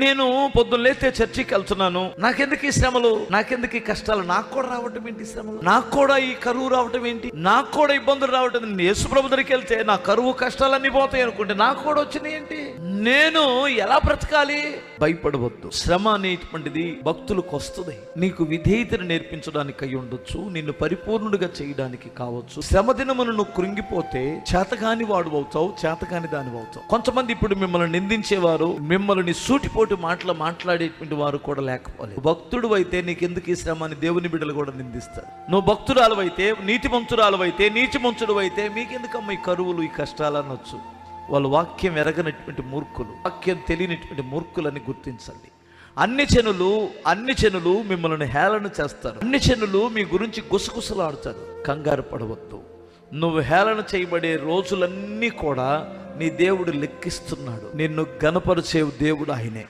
నేను పొద్దున్న లేస్తే చర్చికి వెళ్తున్నాను, నాకెందుకు ఈ శ్రమలు, నాకెందుకు ఈ కష్టాలు, నాకు కూడా రావటం ఏంటి శ్రమలు, నాకు కూడా ఈ కరువు రావటం ఏంటి, నాకు కూడా ఇబ్బందులు రావటం, నేను యేసుప్రభు దగ్గరికి వెళ్తే నా కరువు కష్టాలన్నీ పోతాయి అనుకుంటే నాకు కూడా వచ్చినాయి ఏంటి, నేను ఎలా బ్రతకాలి? భయపడవద్దు. శ్రమ అనేటువంటిది భక్తులకు వస్తుంది. నీకు విధేయతను నేర్పించడానికి అయి ఉండొచ్చు, నిన్ను పరిపూర్ణుడిగా చేయడానికి కావచ్చు. శ్రమ దినమును నువ్వు కృంగిపోతే చేతకాని వాడు అవుతావు, చేతకాని దాని అవుతావు. కొంతమంది ఇప్పుడు మిమ్మల్ని నిందించేవారు, మిమ్మల్ని సూటిపోటు మాట్లాడేటువంటి వారు కూడా లేకపోలేదు. భక్తుడు అయితే నీకెందుకు ఈ శ్రమ అని దేవుని బిడ్డలు కూడా నిందిస్తారు. నువ్వు భక్తురాలు అయితే, నీతి మంచురాలు అయితే, నీచి మంచుడు అయితే మీకెందుకమ్మ ఈ కరువులు, ఈ కష్టాలు అనొచ్చు. వాళ్ళు వాక్యం ఎరగనటువంటి మూర్ఖులు, వాక్యం తెలియనటువంటి మూర్ఖులని గుర్తించండి. అన్ని జనులు మిమ్మల్ని హేళన చేస్తారు, అన్ని జనులు మీ గురించి గుసగుసలాడుతారు. కంగారు పడవద్దు. నువ్వు హేళన చేయబడే రోజులన్నీ కూడా నీ దేవుడు లెక్కిస్తున్నాడు. నిన్ను ఘనపరిచే దేవుడు ఆయనే.